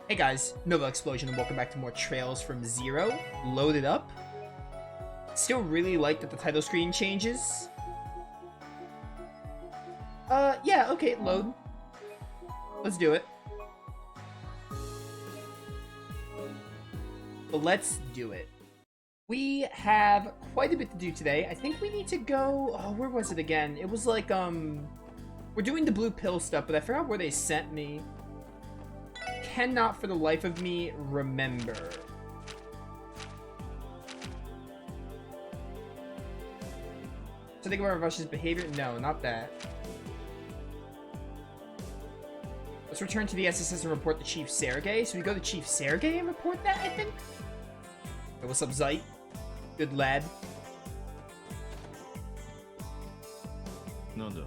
Hey guys, Novaexplosion and welcome back to more Trails from Zero. Loaded up. Still really like that the title screen changes. Yeah, okay, load. Let's do it. But let's do it. We have quite a bit to do today. I think we need to go... Oh, where was it again? It was like, we're doing the blue pill stuff, but I forgot where they sent me. Cannot for the life of me remember. So think about Rush's behavior? No, not that. Let's return to the SSS and report the Chief Sergei. So we go to Chief Sergei and report that, I think? Hey, what's up, Zeit? Good lad. You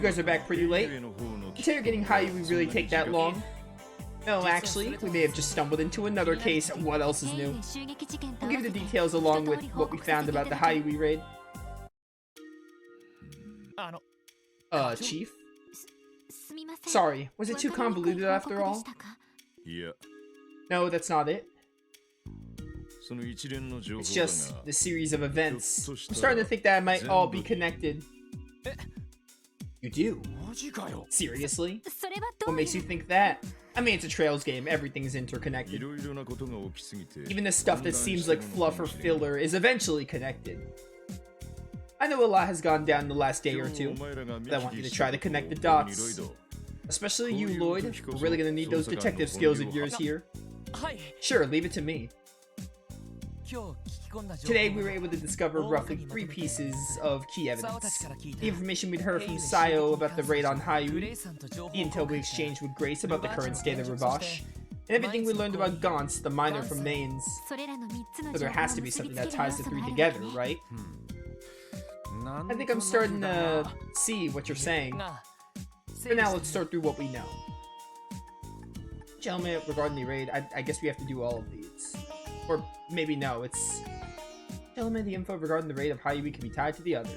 guys are back pretty late. Interrogating how you really take that long. No, actually, we may have just stumbled into another case. What else is new? We'll give you the details along with what we found about the Highway raid. Chief? Sorry, was it too convoluted after all? No, that's not it. It's just the series of events. I'm starting to think that it might all be connected. You do? Seriously? What makes you think that? I mean, it's a Trails game. Everything's interconnected. Even the stuff that seems like fluff or filler is eventually connected. I know a lot has gone down in the last day or two, but I want you to try to connect the dots. Especially you, Lloyd. We're really gonna need those detective skills of yours here. Sure, leave it to me. Today we were able to discover roughly 3 pieces of key evidence. The information we'd heard from Sayo about the raid on Hayu, the intel we exchanged with Grace about the current state of Ravash, and everything we learned about Gauntz, the miner from Mainz. So there has to be something that ties the 3 together, right? I think I'm starting to see what you're saying. For now, let's sort through what we know. Gentlemen, regarding the raid, I guess we have to do all of these. Or maybe no, it's... Gentlemen, the info regarding the raid of Hayu can be tied to the others.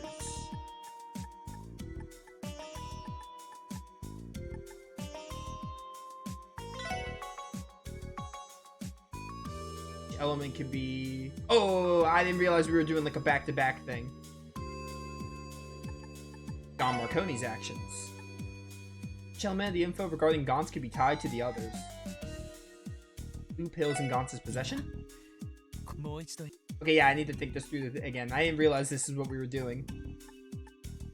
Each element could be... Oh, I didn't realize we were doing like a back-to-back thing. Don Marconi's actions. Gentlemen, the info regarding Gauntz can be tied to the others. Blue pills in Gauntz's possession? Okay, yeah, I need to think this through again. I didn't realize this is what we were doing.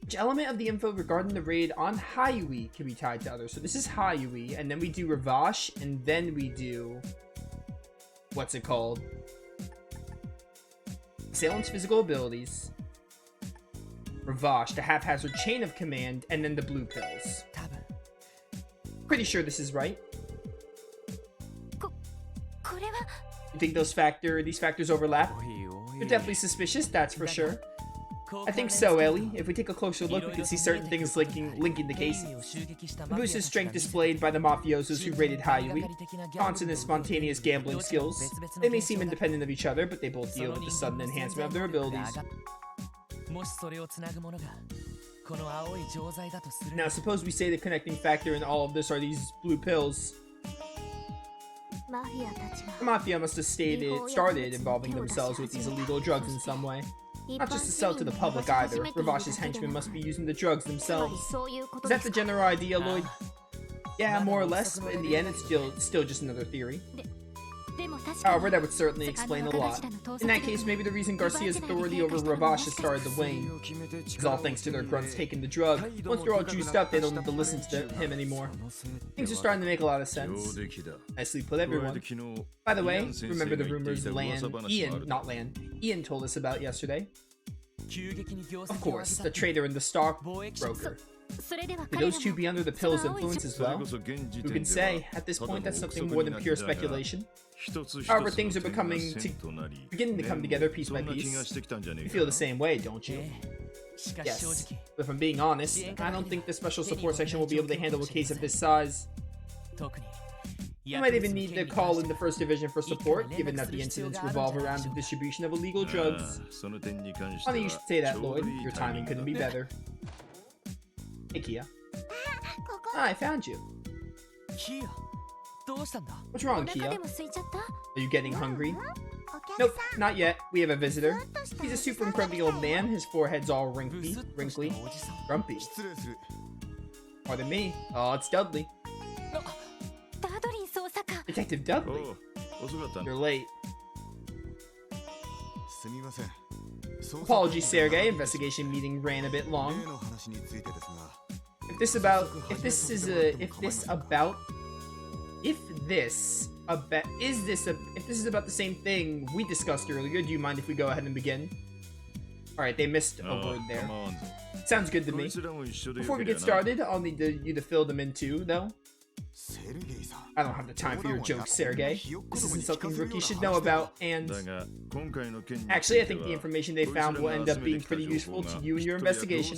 Which element of the info regarding the raid on Hayu can be tied to others? So this is Hayu, and then we do Ravash, and then we do... What's it called? Assailant's physical abilities. Ravash, the haphazard chain of command, and then the blue pills. Pretty sure this is right. You think these factors overlap? They're definitely suspicious, that's for sure. I think so, Ellie. If we take a closer look, we can see certain things linking the cases. The boosted strength displayed by the mafiosos who raided Hayu, constant and spontaneous gambling skills. They may seem independent of each other, but they both deal with the sudden enhancement of their abilities. Now, suppose we say the connecting factor in all of this are these blue pills. The Mafia must have started involving themselves with these illegal drugs in some way. Not just to sell to the public either. Ravash's henchmen must be using the drugs themselves. Is that the general idea, Lloyd? Yeah, more or less, but in the end it's still just another theory. However, that would certainly explain a lot. In that case, maybe the reason Garcia's authority over Ravash has started to wane is all thanks to their grunts taking the drug. Once they're all juiced up, they don't need to listen to him anymore. Things are starting to make a lot of sense. Nicely put, everyone. By the way, remember the rumors Ian told us about yesterday? Of course, the trader and the stockbroker. Could those two be under the pill's influence as well? Who can say? At this point, that's nothing more than pure speculation. However, things are beginning to come together piece by piece. You feel the same way, don't you? Yes, but if I'm being honest, I don't think the special support section will be able to handle a case of this size. You might even need to call in the 1st Division for support, given that the incidents revolve around the distribution of illegal drugs. Funny you should say that, Lloyd. Your timing couldn't be better. Hey, Kia. Ah, I found you. What's wrong, Kia? Are you getting hungry? Nope, not yet. We have a visitor. He's a super incredibly old man. His forehead's all wrinkly, grumpy. Pardon me. Oh, it's Dudley. Detective Dudley. You're late. Apologies, Sergei. Investigation meeting ran a bit long. If this is about the same thing we discussed earlier, do you mind if we go ahead and begin? Alright, they missed a word there. Sounds good to me. Before we get started, I'll need you to fill them in too, though. I don't have the time for your jokes, Sergei. This isn't something rookies should know about, and... Actually, I think the information they found will end up being pretty useful to you in your investigation.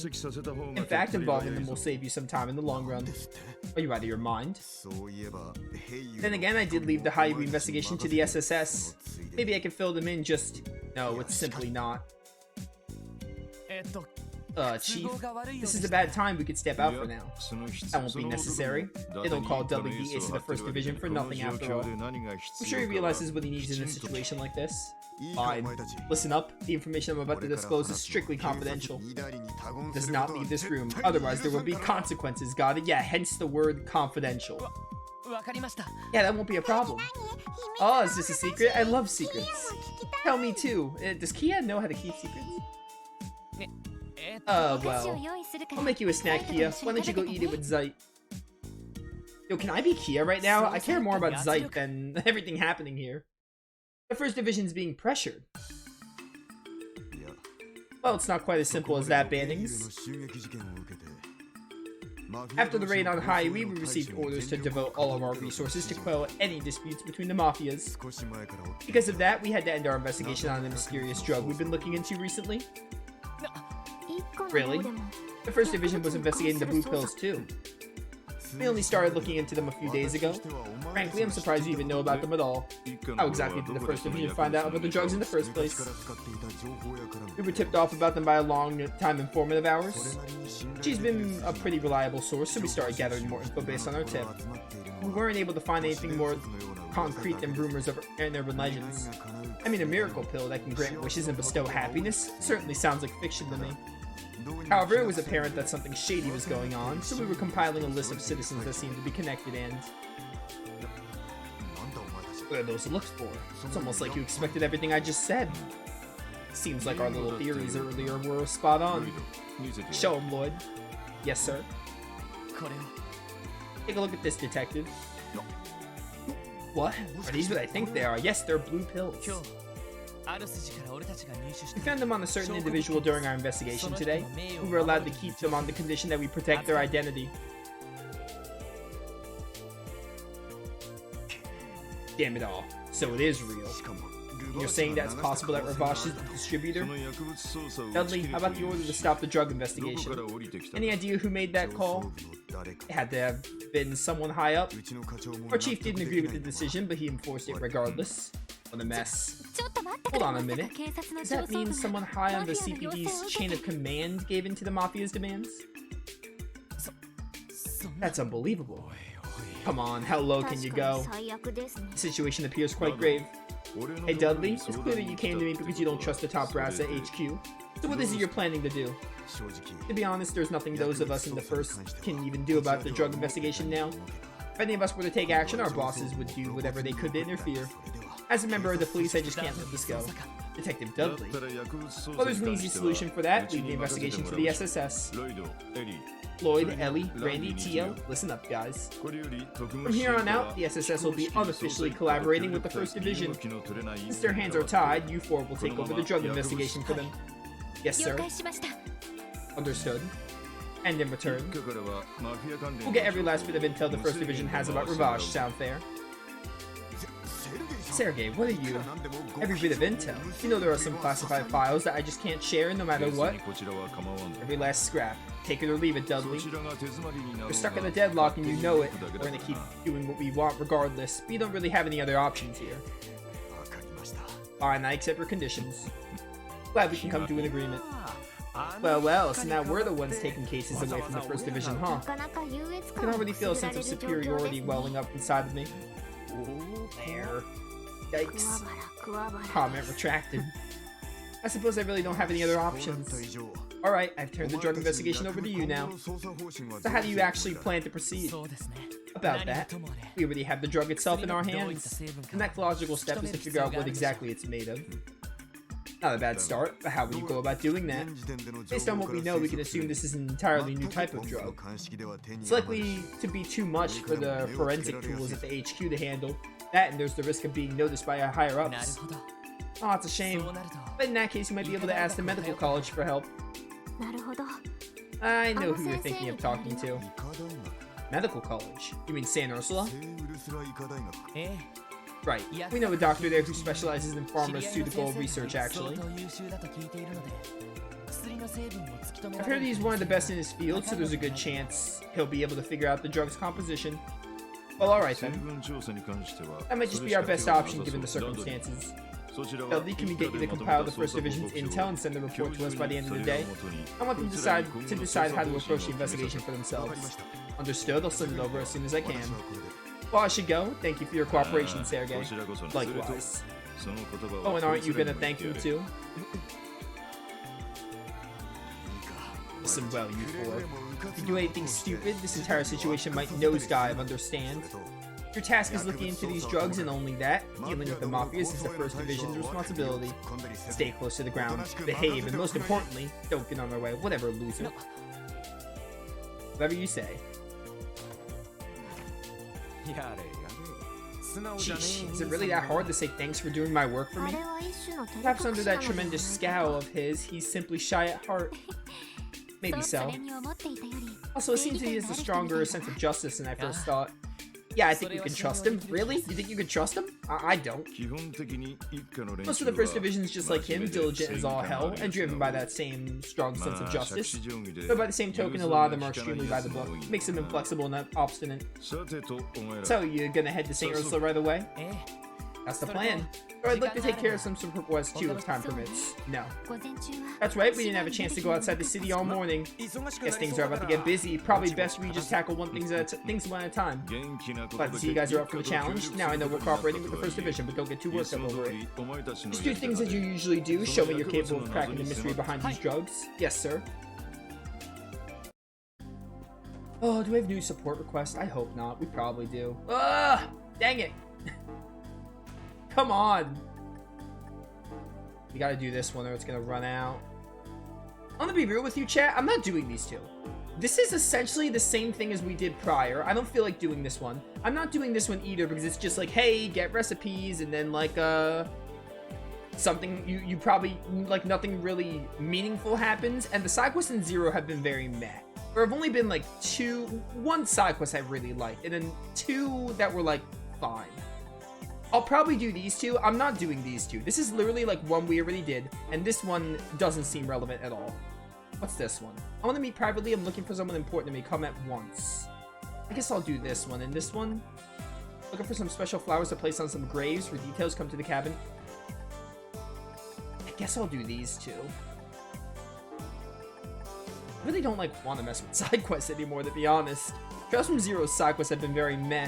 In fact, involving them will save you some time in the long run. Are you out of your mind? Then again, I did leave the Hayabu investigation to the SSS. Maybe I can fill them in just... No, it's simply not. Chief, this is a bad time. We could step out for now. That won't be necessary. They don't call Dudley the ace of the first division for nothing after all. I'm sure he realizes what he needs in a situation like this. Fine. Listen up. The information I'm about to disclose is strictly confidential. It does not leave this room. Otherwise, there will be consequences. Got it? Yeah, hence the word confidential. Yeah, that won't be a problem. Oh, is this a secret? I love secrets. Tell me too. Does Kia know how to keep secrets? Well, I'll make you a snack, Kia. Why don't you go eat it with Zeit? Yo, can I be Kia right now? I care more about Zeit than everything happening here. The first division's being pressured. Well, it's not quite as simple as that, Bannings. After the raid on Hayabu, we received orders to devote all of our resources to quell any disputes between the mafias. Because of that, we had to end our investigation on the mysterious drug we've been looking into recently. Really? The first division was investigating the blue pills too. We only started looking into them a few days ago. Frankly, I'm surprised you even know about them at all. How exactly did the first division find out about the drugs in the first place? We were tipped off about them by a long-time informant of ours. She's been a pretty reliable source, so we started gathering more info based on our tip. We weren't able to find anything more concrete than rumors and urban legends. I mean, a miracle pill that can grant wishes and bestow happiness certainly sounds like fiction to me. However, it was apparent that something shady was going on, so we were compiling a list of citizens that seemed to be connected and... What are those looks for? It's almost like you expected everything I just said. Seems like our little theories earlier were spot on. Show 'em, Lloyd. Yes, sir. Take a look at this, detective. What? Are these what I think they are? Yes, they're blue pills. We found them on a certain individual during our investigation today. We were allowed to keep them on the condition that we protect their identity. Damn it all. So it is real. You're saying that it's possible that Ravash is the distributor? Dudley, how about the order to stop the drug investigation? Any idea who made that call? It had to have been someone high up. Our chief didn't agree with the decision, but he enforced it regardless. What a mess. Hold on a minute. Does that mean someone high on the CPD's chain of command gave in to the Mafia's demands? That's unbelievable. Come on, how low can you go? The situation appears quite grave. Hey Dudley, it's clear that you came to me because you don't trust the top brass at HQ. So what is it you're planning to do? To be honest, there's nothing those of us in the first can even do about the drug investigation now. If any of us were to take action, our bosses would do whatever they could to interfere. As a member of the police, I just can't let this go. Detective Dudley. Well, there's an easy solution for that. Leave the investigation to the SSS. Lloyd, Ellie, Randy, Tio, listen up, guys. From here on out, the SSS will be unofficially collaborating with the First Division. Since their hands are tied, you four will take over the drug investigation for them. Yes, sir. Understood. And in return, we'll get every last bit of intel the First Division has about Ravash. Sound fair? Sergei, what are you? Every bit of intel. You know there are some classified files that I just can't share no matter what. Every last scrap. Take it or leave it, Dudley. We're stuck in a deadlock and you know it. We're gonna keep doing what we want regardless. We don't really have any other options here. Fine, I accept your conditions. Glad we can come to an agreement. Well, so now we're the ones taking cases away from the First Division, huh? I can already feel a sense of superiority welling up inside of me. hair. Yikes. Comment retracted. I suppose I really don't have any other options. Alright, I've turned the drug investigation over to you now. So how do you actually plan to proceed? About that, we already have the drug itself in our hands. The next logical step is to figure out what exactly it's made of. Not a bad start, but how will you go about doing that? Based on what we know, we can assume this is an entirely new type of drug. It's likely to be too much for the forensic tools at the HQ to handle. That, and there's the risk of being noticed by our higher-ups. Oh, it's a shame. But in that case, you might be able to ask the medical college for help. I know who you're thinking of talking to. Medical college? You mean San Ursula? Right. We know a doctor there who specializes in pharmaceutical research, actually. I've heard he's one of the best in his field, so there's a good chance he'll be able to figure out the drug's composition. Well, alright then. That might just be our best option given the circumstances. LD, can we get you to compile the First Division's intel and send the report to us by the end of the day? I want them to decide how to approach the investigation for themselves. Understood, I'll send it over as soon as I can. Well, I should go. Thank you for your cooperation, Sergey. Likewise. Oh, and aren't you gonna thank me too? Listen well, you four. If you do anything stupid, this entire situation might nosedive, understand? Your task is looking into these drugs and only that. Dealing with the Mafias is the First Division's responsibility. Stay close to the ground, behave, and most importantly, don't get on their way. Whatever, loser. Whatever you say. Sheesh, is it really that hard to say thanks for doing my work for me? Perhaps under that tremendous scowl of his, he's simply shy at heart. Maybe so. Also, it seems he has a stronger sense of justice than I first thought. Yeah, I think you can trust him. Really? You think you can trust him? I don't. Most of the First Division's just like him, diligent as all hell, and driven by that same strong sense of justice. But by the same token, a lot of them are extremely by the book. Makes them inflexible and obstinate. So, you gonna head to St. Ursula right away? That's the plan. Or I'd like to take care of some support requests too if time permits. No. That's right, we didn't have a chance to go outside the city all morning. Guess things are about to get busy. Probably best we just tackle things one at a time. Glad to see you guys are up for the challenge. Now I know we're cooperating with the First Division, but don't get too worked up over it. Just do things as you usually do. Show me you're capable of cracking the mystery behind these drugs. Yes, sir. Oh, do we have new support requests? I hope not. We probably do. Ugh! Dang it! Come on! We gotta do this one or it's gonna run out. I'm gonna be real with you, chat. I'm not doing these two. This is essentially the same thing as we did prior. I don't feel like doing this one. I'm not doing this one either because it's just like, hey, get recipes and then like, something you probably, like nothing really meaningful happens. And the side quests in Zero have been very meh. There have only been like one side quest I really liked and then two that were like, fine. I'll probably do these two. I'm not doing these two. This is literally like one we already did, and this one doesn't seem relevant at all. What's this one? I want to meet privately. I'm looking for someone important to me. Come at once. I guess I'll do this one. And this one? Looking for some special flowers to place on some graves. For details, come to the cabin. I guess I'll do these two. I really don't like want to mess with side quests anymore, to be honest. Trails from Zero's side quests have been very meh,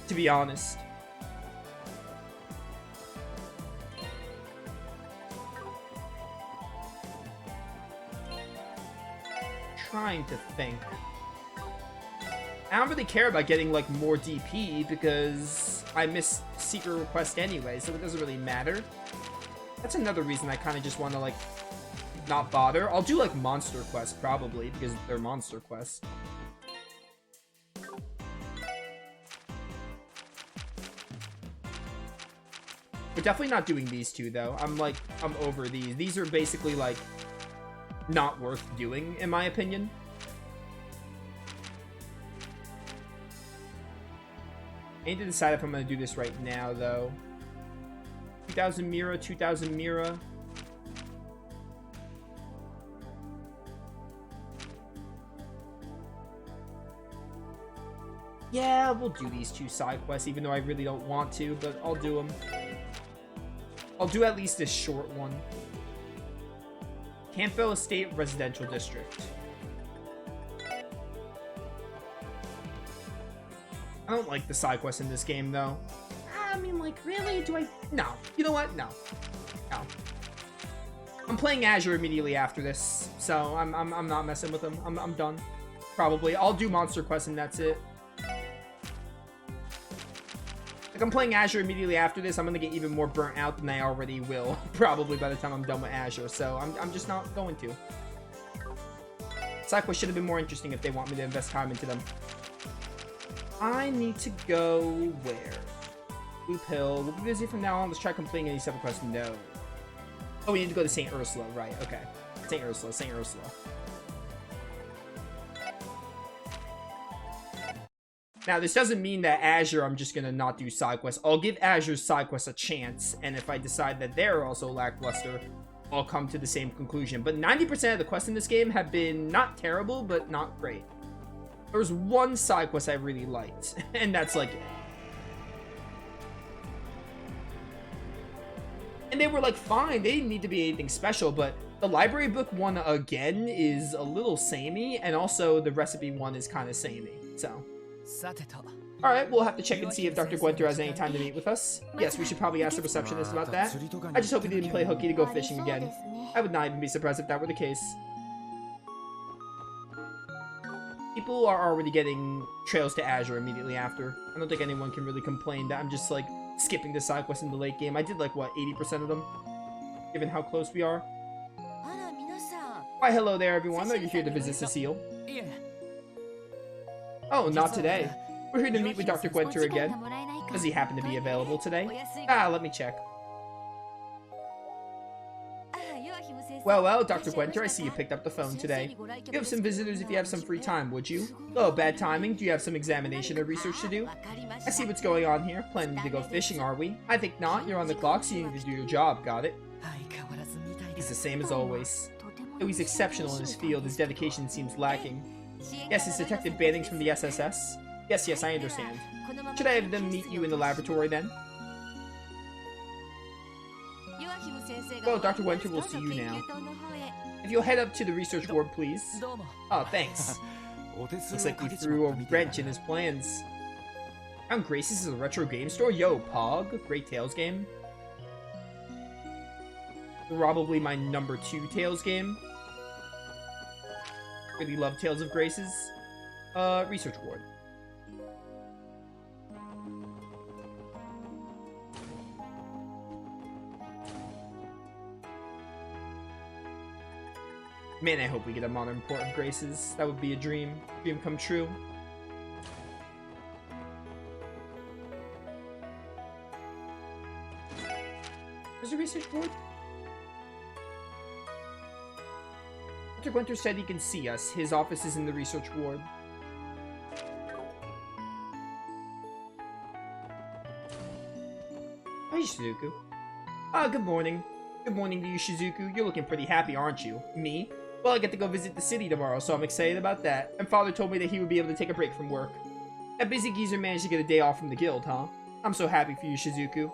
to be honest. Trying to think. I don't really care about getting like more DP because I miss secret request anyway, so it doesn't really matter. That's another reason I kind of just want to like not bother. I'll do like monster quests probably because they're monster quests. We're definitely not doing these two though. I'm over these. These are basically like not worth doing, in my opinion. I need to decide if I'm going to do this right now, though. 2000 Mira, 2000 Mira. Yeah, we'll do these two side quests, even though I really don't want to, but I'll do them. I'll do at least this short one. Campbell Estate Residential District. I don't like the side quests in this game, though. I mean, like, really? Do I? No. You know what? No. No. I'm playing Azure immediately after this, so I'm not messing with them. I'm done. Probably. I'll do monster quests and that's it. Like, I'm playing Azure immediately after this. I'm gonna get even more burnt out than I already will, probably by the time I'm done with Azure. So I'm just not going to. Side quests should have been more interesting if they want me to invest time into them. I need to go where? Blue Pill. We'll be busy from now on. Let's try completing any 7 quests. No. Oh, we need to go to St. Ursula. Right, okay. St. Ursula, St. Ursula. Now, this doesn't mean that Azure, I'm just gonna not do side quests. I'll give Azure's side quests a chance, and if I decide that they're also lackluster, I'll come to the same conclusion. But 90% of the quests in this game have been not terrible, but not great. There was one side quest I really liked, and that's like it. And they were like fine, they didn't need to be anything special, but the library book one again is a little samey, and also the recipe one is kind of samey, so. Alright, we'll have to check and see if Dr. Gwenter has any time to meet with us. Yes, we should probably ask the receptionist about that. I just hope he didn't play hooky to go fishing again. I would not even be surprised if that were the case. People are already getting trails to Azure immediately after. I don't think anyone can really complain that I'm just like skipping the side quests in the late game. I did like, what, 80% of them? Given how close we are. Why, hello there everyone. Are you here to visit Cecile? Oh, not today. We're here to meet with Dr. Gwenter again. Does he happen to be available today? Ah, let me check. Well, Dr. Gwenter, I see you picked up the phone today. You have some visitors if you have some free time, would you? Oh, bad timing. Do you have some examination or research to do? I see what's going on here. Planning to go fishing, are we? I think not. You're on the clock, so you need to do your job. Got it? He's the same as always. Though he's exceptional in his field, his dedication seems lacking. Yes, is Detective Bannings from the SSS? Yes, I understand. Should I have them meet you in the laboratory then? Well, Dr. Gwenter will see you now. If you'll head up to the research ward, please. Oh, thanks. Looks like he threw a wrench in his plans. Crown Graces is a retro game store? Yo, Pog. Great Tales game. Probably my number 2 Tales game. Really love Tales of Graces. Research ward. Man, I hope we get a modern port of Graces. That would be a dream. Dream come true. There's a research board? Dr. Gwenter said he can see us. His office is in the research ward. Hi, Shizuku. Good morning. Good morning to you, Shizuku. You're looking pretty happy, aren't you? Me? Well, I get to go visit the city tomorrow, so I'm excited about that. And Father told me that he would be able to take a break from work. That busy geezer managed to get a day off from the guild, huh? I'm so happy for you, Shizuku.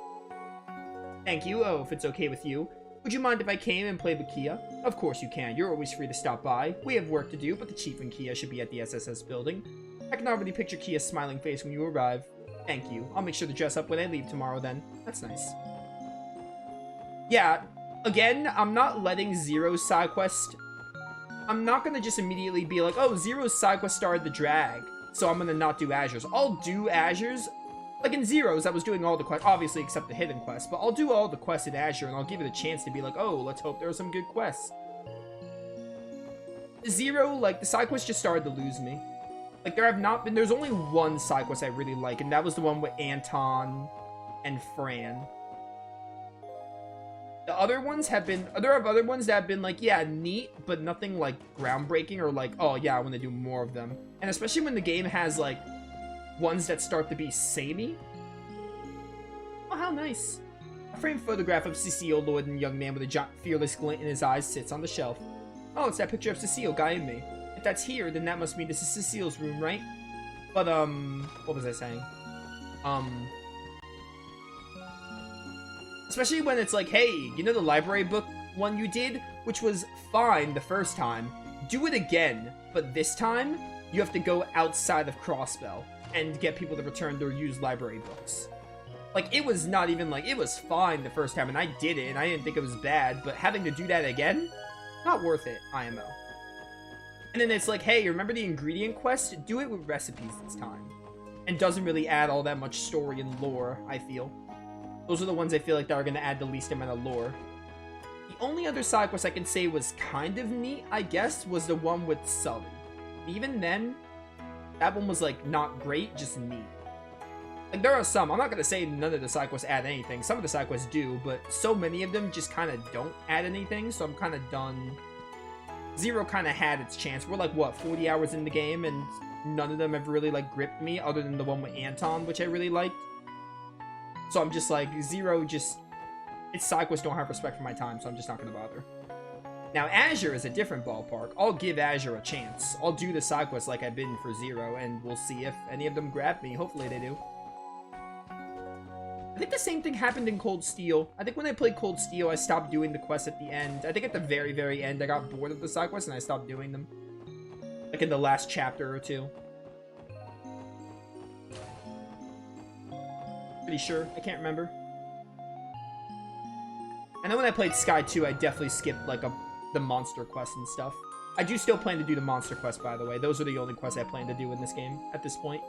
Thank you. Oh, if it's okay with you. Would you mind if I came and played with Kia? Of course you can. You're always free to stop by. We have work to do, but the Chief and Kia should be at the SSS building. I can already picture Kia's smiling face when you arrive. Thank you. I'll make sure to dress up when I leave tomorrow then. That's nice. Yeah, again, I'm not letting Zero's side quest... I'm not gonna just immediately be like, oh, Zero's side quest started the drag, so I'm gonna not do Azure's. I'll do Azure's. Like in Zero's, I was doing all the quests, obviously except the hidden quests, but I'll do all the quests in Azure, and I'll give it a chance to be like, oh, let's hope there are some good quests. Zero, like, the side quests just started to lose me. Like, there's only one side quest I really like, and that was the one with Anton and Fran. The other ones have been, there are other ones that have been like, yeah, neat, but nothing like groundbreaking or like, oh yeah, I want to do more of them. And especially when the game has like ones that start to be samey. Oh, how nice. A framed photograph of Cecile, Lloyd, and young man with a fearless glint in his eyes sits on the shelf. Oh, it's that picture of Cecile, Guy and me. If that's here, then that must mean this is Cecile's room, right? But, what was I saying? Especially when it's like, hey, you know the library book one you did? Which was fine the first time. Do it again, but this time, you have to go outside of Crossbell. and get people to return their used library books. Like, it was not even, like, it was fine the first time, and I did it, and I didn't think it was bad, but having to do that again? Not worth it, IMO. And then it's like, hey, remember the ingredient quest? Do it with recipes this time. And doesn't really add all that much story and lore, I feel. Those are the ones I feel like that are going to add the least amount of lore. The only other side quest I can say was kind of neat, I guess, was the one with Sully. Even then, that one was, like, not great, just neat. Like, there are some. I'm not going to say none of the side quests add anything. Some of the side quests do, but so many of them just kind of don't add anything, so I'm kind of done. Zero kind of had its chance. We're, like, what, 40 hours in the game, and none of them have really, like, gripped me, other than the one with Anton, which I really liked. So I'm just, like, Zero just... Its side quests don't have respect for my time, so I'm just not going to bother. Now, Azure is a different ballpark. I'll give Azure a chance. I'll do the side quests like I've been for Zero, and we'll see if any of them grab me. Hopefully they do. I think the same thing happened in Cold Steel. I think when I played Cold Steel, I stopped doing the quests at the end. I think at the very, very end, I got bored of the side quests, and I stopped doing them. Like in the last chapter or two. Pretty sure. I can't remember. I know when I played Sky 2, I definitely skipped, like, the monster quests and stuff. I do still plan to do the monster quest, by the way. Those are the only quests I plan to do in this game at this point.